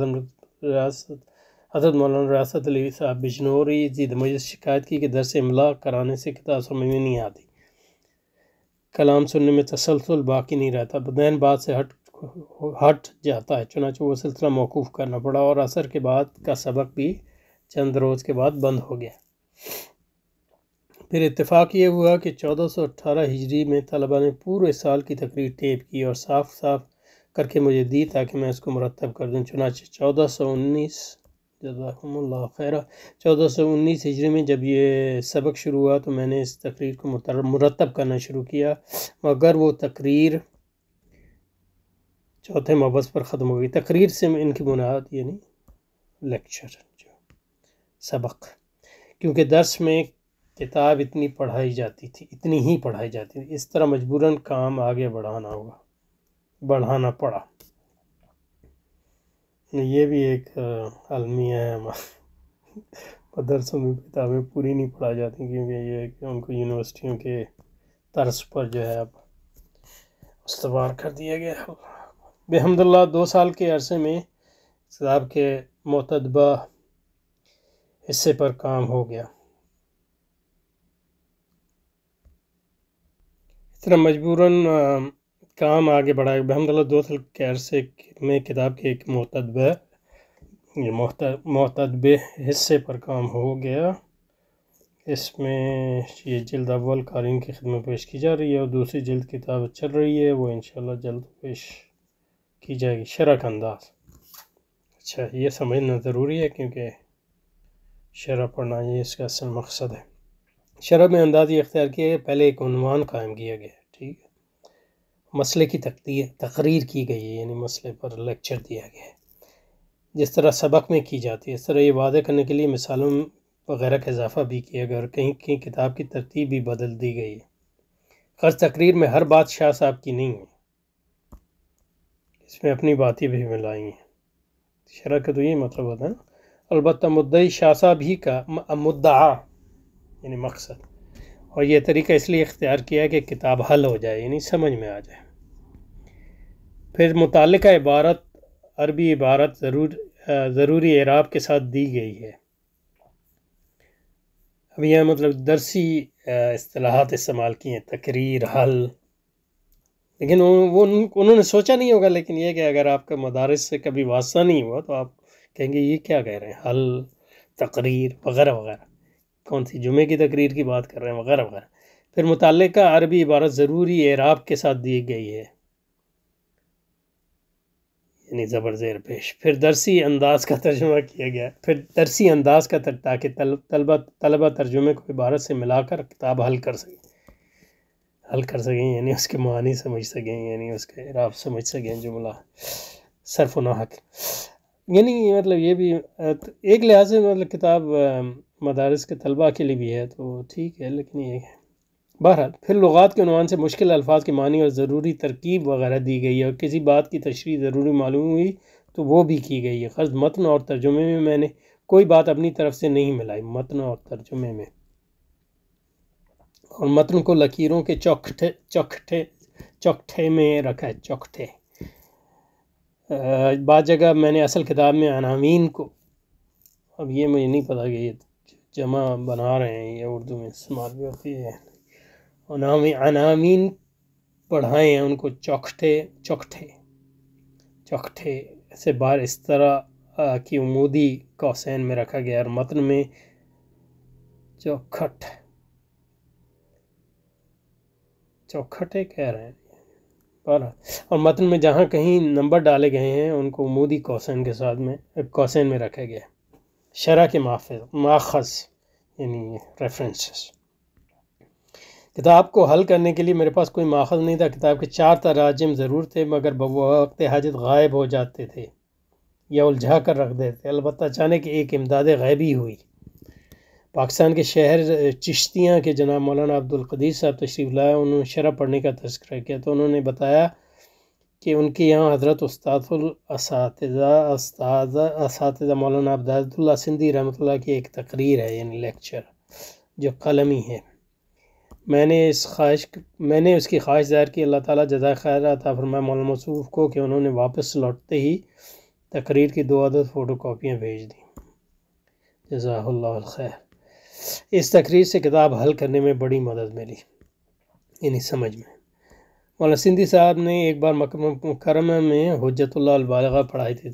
حضرت مولانا ریاست علی صاحب بجنوری زید مجلس شکایت کی کہ درس املا کرانے سے کتاب سمجھ میں نہیں آتی، کلام سننے میں تسلسل باقی نہیں رہتا، بدین بات سے ہٹ جاتا ہے، چنانچہ وہ سلسلہ موقوف کرنا پڑا اور عصر کے بعد کا سبق بھی چند روز کے بعد بند ہو گیا۔ پھر اتفاق یہ ہوا کہ 1418 ہجری میں طلبہ نے پورے سال کی تقریر ٹیپ کی اور صاف کر کے مجھے دی تاکہ میں اس کو مرتب کر دوں، چنانچہ 1419 جزاکم اللہ خیرہ 1419 ہجری میں جب یہ سبق شروع ہوا تو میں نے اس تقریر کو مرتب کرنا شروع کیا، مگر وہ تقریر چوتھے مبحث پر ختم ہو گئی۔ تقریر سے ان کی بنیاد یعنی لیکچر جو سبق، کیونکہ درس میں کتاب اتنی ہی پڑھائی جاتی تھی، اس طرح مجبوراً کام آگے بڑھانا پڑا۔ یہ بھی ایک المیہ ہے، مدرسوں میں کتابیں پوری نہیں پڑھا جاتی کیونکہ یہ کہ ان کو یونیورسٹیوں کے طرز پر جو ہے اب استوار کر دیا گیا۔ بحمداللہ 2 سال کے عرصے میں کتاب کے معتدبہ حصے پر کام ہو گیا، اس طرح مجبوراً کام آگے بڑھا۔ بحمداللہ 2 سال کے عرصے میں کتاب کے ایک معتدبہ حصے پر کام ہو گیا، اس میں یہ جلد اول قارئین کی خدمت پیش کی جا رہی ہے اور دوسری جلد کتاب چل رہی ہے، وہ انشاءاللہ جلد پیش کی جائے گی۔ شرح کا انداز، اچھا یہ سمجھنا ضروری ہے کیونکہ شرح پڑھنا یہ اس کا اصل مقصد ہے۔ شرح میں انداز یہ اختیار کیا ہے، پہلے ایک عنوان قائم کیا گیا ہے، ٹھیک ہے، مسئلے کی تقریر کی گئی ہے، یعنی مسئلے پر لیکچر دیا گیا ہے جس طرح سبق میں کی جاتی ہے، اس طرح یہ واضح کرنے کے لیے مثالوں وغیرہ کا اضافہ بھی کیا گیا اور کہیں کتاب کی ترتیب بھی بدل دی گئی ہے۔ غرض تقریر میں ہر بات شاہ صاحب کی نہیں ہے، اس میں اپنی باتیں بھی ملائی ہیں، شرح کا تو یہی مطلب ہوتا ہے نا۔ البتہ مدعی شاہ صاحب ہی کا مدعا یعنی مقصد، اور یہ طریقہ اس لیے اختیار کیا ہے کہ کتاب حل ہو جائے، یعنی سمجھ میں آ جائے۔ پھر متعلقہ عبارت عربی عبارت ضروری اعراب کے ساتھ دی گئی ہے۔ اب یہ مطلب درسی اصطلاحات استعمال کی ہیں، تقریر، حل، لیکن وہ انہوں نے سوچا نہیں ہوگا، لیکن یہ کہ اگر آپ کا مدارس سے کبھی واسطہ نہیں ہوا تو آپ کہیں گے یہ کیا کہہ رہے ہیں، حل، تقریر وغیرہ وغیرہ، کون سی جمعے کی تقریر کی بات کر رہے ہیں وغیرہ وغیرہ۔ پھر متعلقہ عربی عبارت ضروری اعراب کے ساتھ دی گئی ہے، یعنی زبر زیر پیش۔ پھر درسی انداز کا ترجمہ کیا گیا، تاکہ طلبہ ترجمے کو عبارت سے ملا کر کتاب حل کر سکیں، یعنی اس کے معنی سمجھ سکیں، یعنی اس کا اعراب سمجھ سکیں، جملہ صرف و نحو، یعنی مطلب یہ بھی ایک لحاظ سے مطلب کتاب مدارس کے طلبہ کے لیے بھی ہے تو ٹھیک ہے، لیکن یہ ہے بہرحال۔ پھر لغات کے عنوان سے مشکل الفاظ کے معنی اور ضروری ترکیب وغیرہ دی گئی ہے، اور کسی بات کی تشریح ضروری معلوم ہوئی تو وہ بھی کی گئی ہے۔ غرض متن اور ترجمے میں میں نے کوئی بات اپنی طرف سے نہیں ملائی، متن اور ترجمے میں، اور متن کو لکیروں کے چوکھٹے میں رکھا ہے، چوکھٹے۔ بعض جگہ میں نے اصل کتاب میں عناوین کو، اب یہ مجھے نہیں پتا کہ یہ جمع بنا رہے ہیں، یہ اردو میں استعمال بھی ہوتی ہے، عناوین پڑھائے ہیں ان کو چوکھٹے سے باہر اس طرح کی عمودی قوسین میں رکھا گیا، اور متن میں چوکھٹے کہہ رہے ہیں، اور متن میں جہاں کہیں نمبر ڈالے گئے ہیں ان کو عمودی قوسین میں رکھا گیا۔ شرح کے ماخذ یعنی ریفرنسز، کتاب کو حل کرنے کے لیے میرے پاس کوئی ماخذ نہیں تھا۔ کتاب کے 4 تراجم ضرور تھے مگر بوقت حاجت غائب ہو جاتے تھے، یا الجھا کر رکھ دیتے. البتہ اچانک ایک امداد غیبی ہوئی. پاکستان کے شہر چشتیاں کے جناب مولانا عبدالقدیر صاحب تشریف لائے. انہوں نے شرح پڑھنے کا تذکرہ کیا تو انہوں نے بتایا کہ ان کے یہاں حضرت اساتذہ مولانا عبد اللہ سندھی رحمۃ اللہ کی ایک تقریر ہے، یعنی لیکچر جو قلمی ہے. میں نے اس کی خواہش ظاہر کی. اللہ تعالیٰ جزائے خیر عطا فرمائے مولانا موصوف کو کہ انہوں نے واپس لوٹتے ہی تقریر کی 2 عدد فوٹو کاپیاں بھیج دیں. جزاہ اللہ الخیر. اس تقریر سے کتاب حل کرنے میں بڑی مدد ملی، یعنی سمجھ میں. مولانا سندھی صاحب نے ایک بار مکہ مکرمہ میں حجت اللہ البالغہ پڑھائی تھی.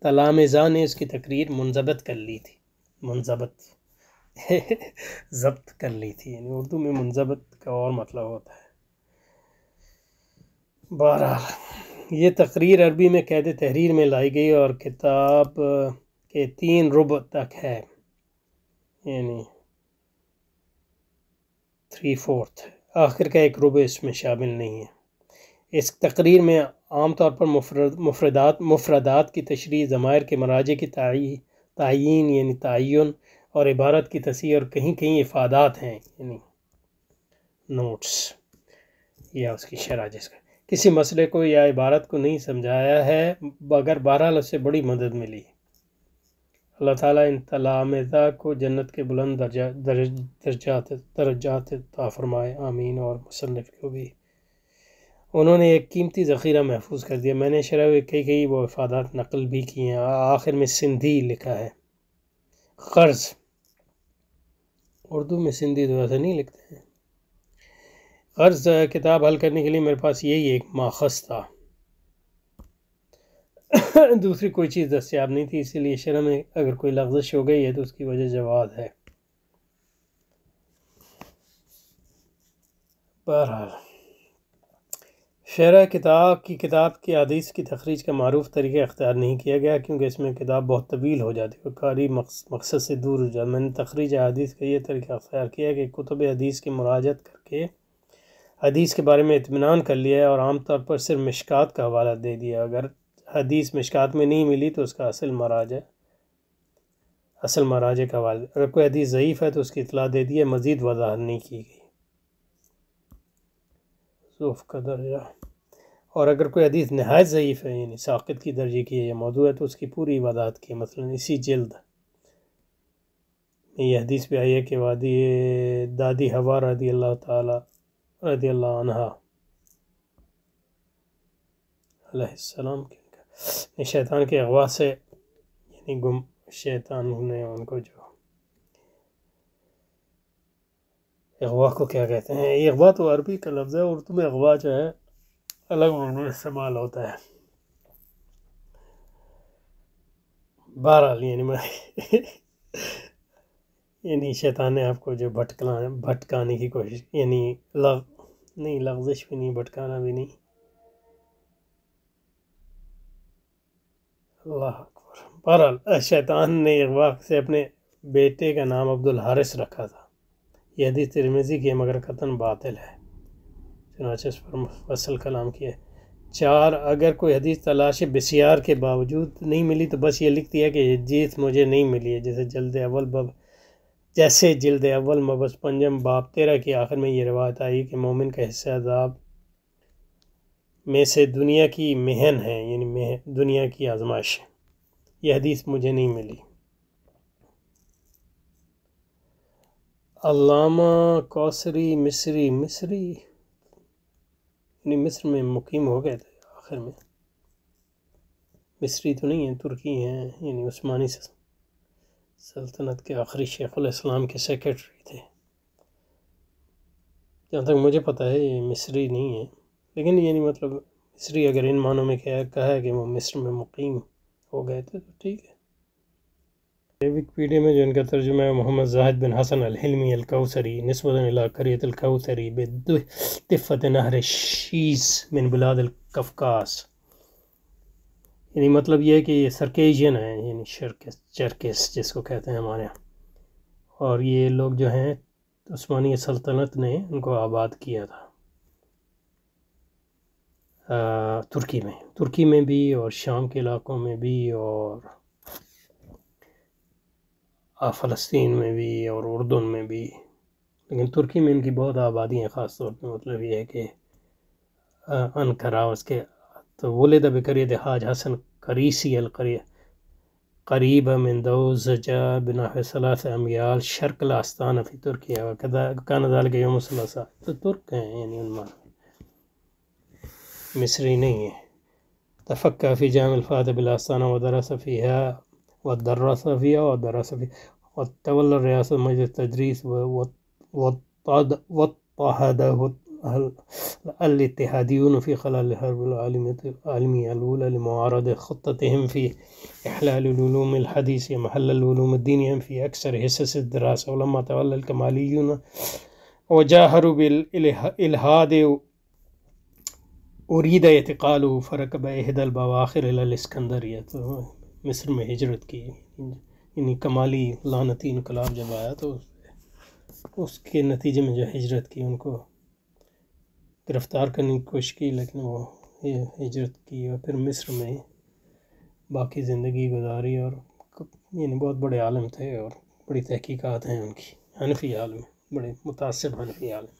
تلامذہ نے اس کی تقریر منضبط کر لی تھی. ضبط کر لی تھی، یعنی اردو میں منضبط کا اور مطلب ہوتا ہے. بہرحال یہ تقریر عربی میں قید تحریر میں لائی گئی اور کتاب کے 3 ربع تک ہے، یعنی 3/4. آخر کا 1 ربع اس میں شامل نہیں ہے. اس تقریر میں عام طور پر مفردات کی تشریح، ضمائر کے مراجع کی تعیین یعنی تعین، اور عبارت کی تصحیح، اور کہیں کہیں افادات ہیں یعنی نوٹس یا اس کی شرح. جس کا کسی مسئلے کو یا عبارت کو نہیں سمجھایا ہے مگر بہرحال اس سے بڑی مدد ملی. اللہ تعالیٰ ان تلامذہ کو جنت کے بلند درجات عطا فرمائے، آمین. اور مصنف کو بھی انہوں نے ایک قیمتی ذخیرہ محفوظ کر دیا. میں نے شرح میں کئی وہ افادات نقل بھی کی ہیں. آخر میں سندھی لکھا ہے. قرض اردو میں سندھی تو ایسا نہیں لکھتے ہیں. قرض کتاب حل کرنے کے لیے میرے پاس یہی ایک ماخذ تھا، دوسری کوئی چیز دستیاب نہیں تھی، اسی لیے شرح میں اگر کوئی لغزش ہو گئی ہے تو اس کی وجہ جواز ہے. بہرحال شرح کتاب کی حدیث کی تخریج کا معروف طریقہ اختیار نہیں کیا گیا کیونکہ اس میں کتاب بہت طویل ہو جاتی ہے اور قاری مقصد سے دور ہو جاتا. میں نے تخریج حدیث کا یہ طریقہ اختیار کیا کہ کتب حدیث کی مراجعت کر کے حدیث کے بارے میں اطمینان کر لیا ہے اور عام طور پر صرف مشکات کا حوالہ دے دیا. اگر حدیث مشکات میں نہیں ملی تو اس کا اصل مراجع کا حوالہ. اگر کوئی حدیث ضعیف ہے تو اس کی اطلاع دے دی ہے، مزید وضاحت نہیں کی گئی. ضعف کا درجہ. اور اگر کوئی حدیث نہایت ضعیف ہے یعنی ساقط کی درجے کی ہے یا موضوع ہے تو اس کی پوری وضاحت کی. مثلا اسی جلد میں یہ حدیث بھی آئی ہے کہ وادی دادی حوا رضی اللہ عنہ علیہ السلام نے شیطان کے اغوا سے یعنی شیطان نے ان کو جو اغوا کو کیا کہتے ہیں، اغوا تو عربی کا لفظ ہے، اردو میں اغوا جو ہے الگ معنی میں استعمال ہوتا ہے. بہرحال یعنی شیطان نے آپ کو جو بھٹکانے کی کوشش، یعنی لغزش بھی نہیں، بھٹکانا بھی نہیں. اللہ اکبر. بہرحال شیطان نے اغوا سے اپنے بیٹے کا نام عبدالحارث رکھا تھا. یہ حدیث ترمذی کی ہے مگر قطعاً باطل ہے، چنانچہ اس پر مفصل کلام کیا ہے. 4 اگر کوئی حدیث تلاش بسیار کے باوجود نہیں ملی تو بس یہ لکھتی ہے کہ یہ حدیث مجھے نہیں ملی ہے. جیسے جلد اول مبحث 5 باب 13 کی آخر میں یہ روایت آئی کہ مومن کا حصہ عذاب میں سے دنیا کی محن ہے، یعنی دنیا کی آزمائش ہے. یہ حدیث مجھے نہیں ملی. علامہ کوثری مصری یعنی مصر میں مقیم ہو گئے تھے آخر میں. مصری تو نہیں ہیں، ترکی ہیں، یعنی عثمانی سلطنت کے آخری شیخ الاسلام کے سیکرٹری تھے. جہاں تک مجھے پتہ ہے یہ مصری نہیں ہے، لیکن یعنی مطلب مصری اگر ان معنوں میں کہا ہے کہ وہ مصر میں مقیم ہو گئے تھے تو ٹھیک ہے. ویکیپیڈیا میں جو ان کا ترجمہ ہے محمد زاہد بن حسن الحلمی الکوثری نسبۃ الی قریۃ الکوثری بضفۃ نہر الشیس من بلاد القفقاز، یعنی مطلب یہ ہے کہ یہ سرکیجین ہیں، یعنی چرکس جس کو کہتے ہیں ہمارے یہاں، اور یہ لوگ جو ہیں عثمانی سلطنت نے ان کو آباد کیا تھا. ترکی میں بھی اور شام کے علاقوں میں بھی اور فلسطین میں بھی اور اردن میں بھی، لیکن ترکی میں ان کی بہت آبادی ہیں، خاص طور پہ مطلب یہ ہے کہ انقرہ اس کے تو ولد بقریۃ حاج حسن قریسی القریہ قریب من دوزجہ بنحو 3 امیال شرق الآستانہ فی ترکیہ وکان ذلک یوم الثلاثاء. تو ترک ہیں یعنی ان مصری نہیں ہیں. تفقہ فی جامع الفاتح بالآستانہ ودرس فیہا وتولى الرئاسة مجلس التدريس واضطهده الاتحاديون في خلال الحرب العالمية الأولى لمعارضة خطتهم في إحلال العلوم الحديثة محل العلوم الدينية في أكثر حصص الدراسة. ولما تولى الكماليون وجاهروا بالإلحاد أريد اعتقاله فركب إحدى البواخر إلى الإسكندرية. تو مصر میں ہجرت کی، یعنی کمالی لعنتی انقلاب جب آیا تو اس کے نتیجے میں جو ہجرت کی، ان کو گرفتار کرنے کی کوشش کی، لیکن وہ ہجرت کی اور پھر مصر میں باقی زندگی گزاری. اور یعنی بہت بڑے عالم تھے اور بڑی تحقیقات ہیں ان کی، حنفی عالم، بڑے متعصب حنفی عالم.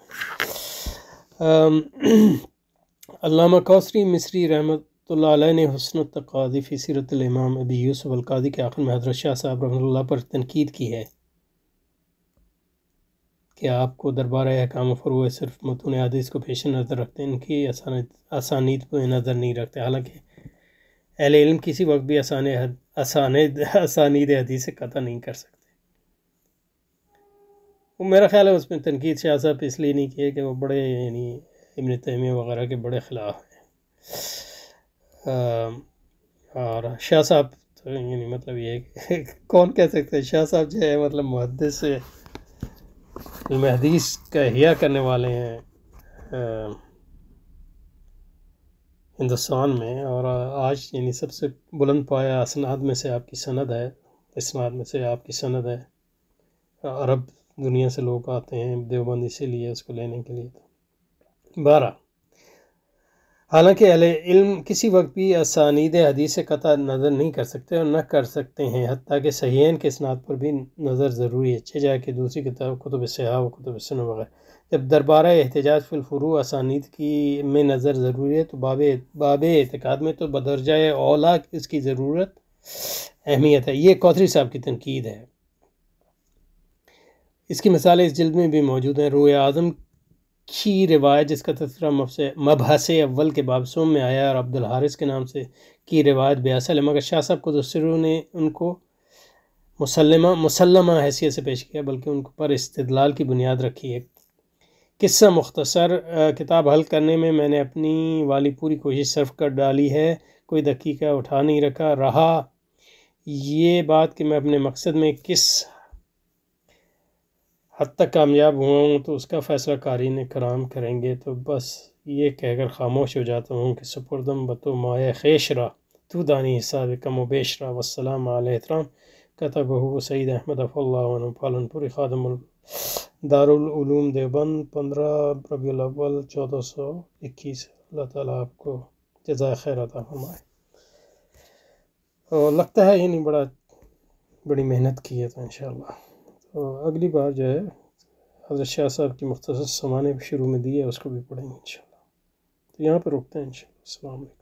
علامہ کوثری مصری رحمۃ اللہ علیہ نے حسن التقاضی فی سیرت الامام ابی یوسف القاضی کے آخر میں حضرت شاہ صاحب رحمۃ اللہ پر تنقید کی ہے کہ آپ کو دربار احکام و فروع صرف متون حدیث کو پیش نظر رکھتے ہیں، ان کی اسانید پہ نظر نہیں رکھتے، حالانکہ اہل علم کسی وقت بھی اسانید حدیث سے قطع نہیں کر سکتے. وہ میرا خیال ہے اس میں تنقید شاہ صاحب اس لیے نہیں کیے کہ وہ بڑے یعنی ابن تیمیہ وغیرہ کے بڑے خلاف ہیں. اور شاہ صاحب تو یعنی مطلب یہ ہے کہ کون کہہ سکتے ہیں، شاہ صاحب جو ہے مطلب محدث علم حدیث کا احیاء کرنے والے ہیں ہندوستان میں، اور آج یعنی سب سے بلند پایا اسناد میں سے آپ کی سند ہے. عرب دنیا سے لوگ آتے ہیں دیوبند اسی لیے اس کو لینے کے لیے. 12 حالانکہ اہل علم کسی وقت بھی اسانید حدیث سے قطع نظر نہیں کر سکتے اور نہ کر سکتے ہیں، حتیٰ کہ صحیحین کے اسناد پر بھی نظر ضروری ہے، چہ جائے کہ دوسری کتاب کتب صحاح و کتب سنن وغیرہ. جب دربارہ احتجاج فی الفروع اسانید کی میں نظر ضروری ہے تو باب اعتقاد میں تو بدرجہ اولا اس کی ضرورت اہمیت ہے. یہ کوثری صاحب کی تنقید ہے. اس کی مثالیں اس جلد میں بھی موجود ہیں. روح اعظم کی روایت جس کا تذکرہ مبحث اول کے باب سوم میں آیا اور عبد الحارث کے نام سے کی روایت بیاصل ہے، مگر شاہ صاحب کو دوسروں نے ان کو مسلمہ حیثیت سے پیش کیا، بلکہ ان پر استدلال کی بنیاد رکھی ہے. قصہ مختصر کتاب حل کرنے میں نے اپنی والی پوری کوشش صرف کر ڈالی ہے، کوئی دقیقہ اٹھا نہیں رہا یہ بات کہ میں اپنے مقصد میں کس حد تک کامیاب ہوا ہوں تو اس کا فیصلہ قارئین کرام کریں گے. تو بس یہ کہہ کر خاموش ہو جاتا ہوں کہ سپردم بتو مائے خیش را تو دانی حساب کم و بیش را. والسلام علیہ احترام کتبہ سید احمد اف اللہ عنہ پالن پوری خادم دارالعلوم دیوبند 15 ربیع الاول 1421. اللہ تعالیٰ آپ کو جزائے خیر عطا فرمائے. اور لگتا ہے یعنی بڑی محنت کی ہے، تو انشاءاللہ تو اگلی بار جو ہے حضرت شاہ صاحب کی مختصر سمانے شروع میں دی ہے، اس کو بھی پڑھیں گے انشاءاللہ. تو یہاں پہ رکتے ہیں انشاءاللہ. السلام علیکم.